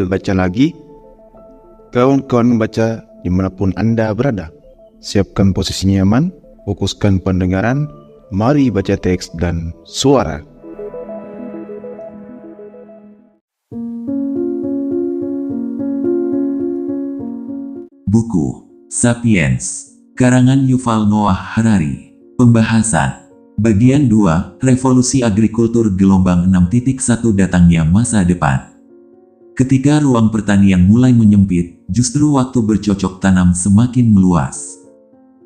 Baca lagi. Kawan-kawan baca dimanapun Anda berada. Siapkan posisi nyaman, fokuskan pendengaran, mari baca teks dan suara. Buku Sapiens, karangan Yuval Noah Harari. Pembahasan Bagian 2, Revolusi Agrikultur Gelombang 6.1 Datangnya Masa Depan. Ketika ruang pertanian mulai menyempit, justru waktu bercocok tanam semakin meluas.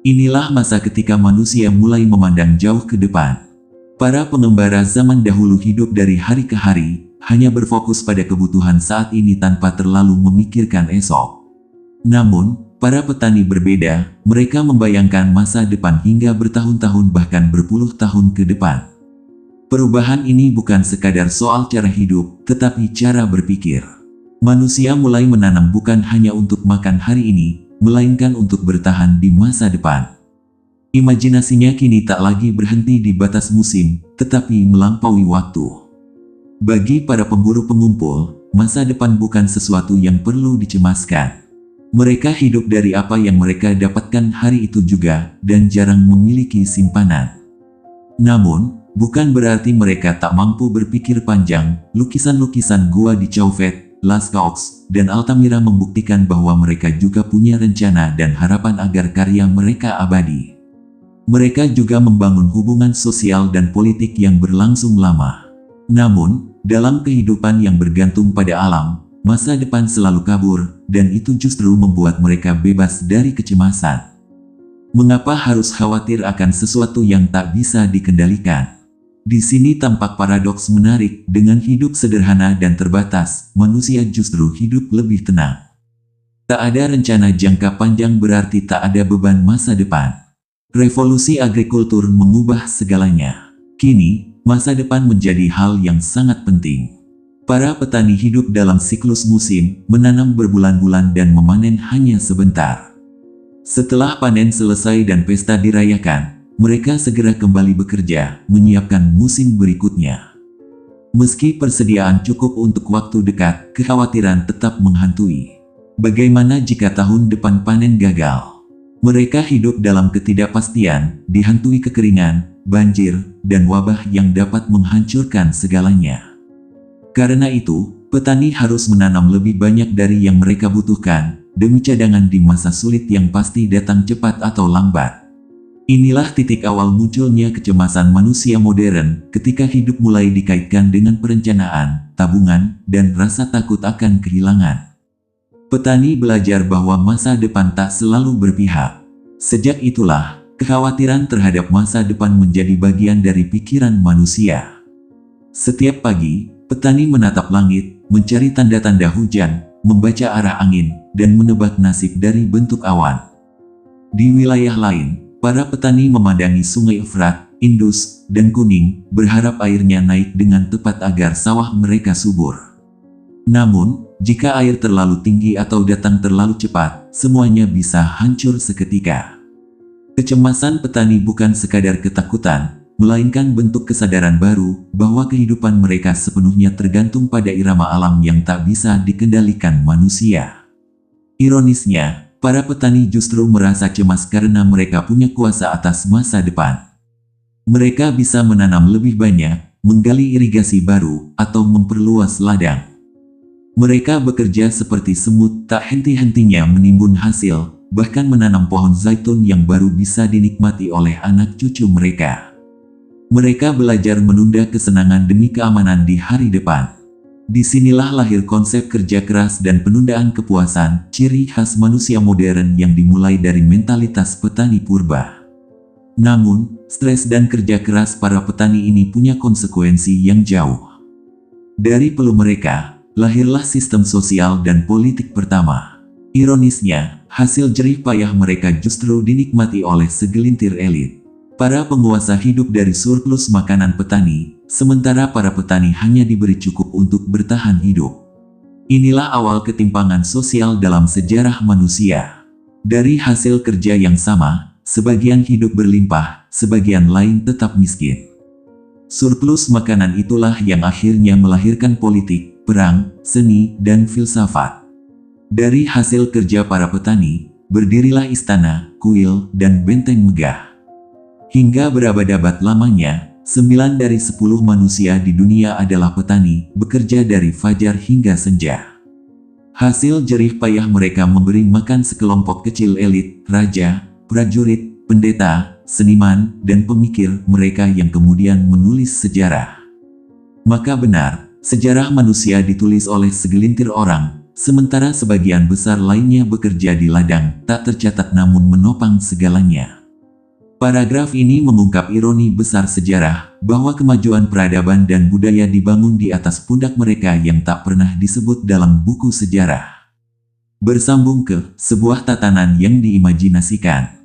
Inilah masa ketika manusia mulai memandang jauh ke depan. Para pengembara zaman dahulu hidup dari hari ke hari, hanya berfokus pada kebutuhan saat ini tanpa terlalu memikirkan esok. Namun, para petani berbeda, mereka membayangkan masa depan hingga bertahun-tahun bahkan berpuluh tahun ke depan. Perubahan ini bukan sekadar soal cara hidup, tetapi cara berpikir. Manusia mulai menanam bukan hanya untuk makan hari ini, melainkan untuk bertahan di masa depan. Imajinasinya kini tak lagi berhenti di batas musim, tetapi melampaui waktu. Bagi para pemburu pengumpul, masa depan bukan sesuatu yang perlu dicemaskan. Mereka hidup dari apa yang mereka dapatkan hari itu juga, dan jarang memiliki simpanan. Namun, bukan berarti mereka tak mampu berpikir panjang. Lukisan-lukisan gua di Chauvet, Lascaux, dan Altamira membuktikan bahwa mereka juga punya rencana dan harapan agar karya mereka abadi. Mereka juga membangun hubungan sosial dan politik yang berlangsung lama. Namun, dalam kehidupan yang bergantung pada alam, masa depan selalu kabur, dan itu justru membuat mereka bebas dari kecemasan. Mengapa harus khawatir akan sesuatu yang tak bisa dikendalikan? Di sini tampak paradoks menarik. Dengan hidup sederhana dan terbatas, manusia justru hidup lebih tenang. Tak ada rencana jangka panjang berarti tak ada beban masa depan. Revolusi agrikultur mengubah segalanya. Kini, masa depan menjadi hal yang sangat penting. Para petani hidup dalam siklus musim, menanam berbulan-bulan dan memanen hanya sebentar. Setelah panen selesai dan pesta dirayakan, mereka segera kembali bekerja, menyiapkan musim berikutnya. Meski persediaan cukup untuk waktu dekat, kekhawatiran tetap menghantui. Bagaimana jika tahun depan panen gagal? Mereka hidup dalam ketidakpastian, dihantui kekeringan, banjir, dan wabah yang dapat menghancurkan segalanya. Karena itu, petani harus menanam lebih banyak dari yang mereka butuhkan, demi cadangan di masa sulit yang pasti datang cepat atau lambat. Inilah titik awal munculnya kecemasan manusia modern, ketika hidup mulai dikaitkan dengan perencanaan, tabungan, dan rasa takut akan kehilangan. Petani belajar bahwa masa depan tak selalu berpihak. Sejak itulah, kekhawatiran terhadap masa depan menjadi bagian dari pikiran manusia. Setiap pagi, petani menatap langit, mencari tanda-tanda hujan, membaca arah angin, dan menebak nasib dari bentuk awan. Di wilayah lain, para petani memandangi sungai Efrat, Indus, dan Kuning, berharap airnya naik dengan tepat agar sawah mereka subur. Namun, jika air terlalu tinggi atau datang terlalu cepat, semuanya bisa hancur seketika. Kecemasan petani bukan sekadar ketakutan, melainkan bentuk kesadaran baru bahwa kehidupan mereka sepenuhnya tergantung pada irama alam yang tak bisa dikendalikan manusia. Ironisnya, para petani justru merasa cemas karena mereka punya kuasa atas masa depan. Mereka bisa menanam lebih banyak, menggali irigasi baru, atau memperluas ladang. Mereka bekerja seperti semut, tak henti-hentinya menimbun hasil, bahkan menanam pohon zaitun yang baru bisa dinikmati oleh anak cucu mereka. Mereka belajar menunda kesenangan demi keamanan di hari depan. Disinilah lahir konsep kerja keras dan penundaan kepuasan, ciri khas manusia modern yang dimulai dari mentalitas petani purba. Namun, stres dan kerja keras para petani ini punya konsekuensi yang jauh. Dari peluh mereka, lahirlah sistem sosial dan politik pertama. Ironisnya, hasil jerih payah mereka justru dinikmati oleh segelintir elit. Para penguasa hidup dari surplus makanan petani, sementara para petani hanya diberi cukup untuk bertahan hidup. Inilah awal ketimpangan sosial dalam sejarah manusia. Dari hasil kerja yang sama, sebagian hidup berlimpah, sebagian lain tetap miskin. Surplus makanan itulah yang akhirnya melahirkan politik, perang, seni, dan filsafat. Dari hasil kerja para petani, berdirilah istana, kuil, dan benteng megah. Hingga berabad-abad lamanya, 9 dari 10 manusia di dunia adalah petani, bekerja dari fajar hingga senja. Hasil jerih payah mereka memberi makan sekelompok kecil elit, raja, prajurit, pendeta, seniman, dan pemikir mereka yang kemudian menulis sejarah. Maka benar, sejarah manusia ditulis oleh segelintir orang, sementara sebagian besar lainnya bekerja di ladang, tak tercatat namun menopang segalanya. Paragraf ini mengungkap ironi besar sejarah, bahwa kemajuan peradaban dan budaya dibangun di atas pundak mereka yang tak pernah disebut dalam buku sejarah. Bersambung ke sebuah tatanan yang diimajinasikan.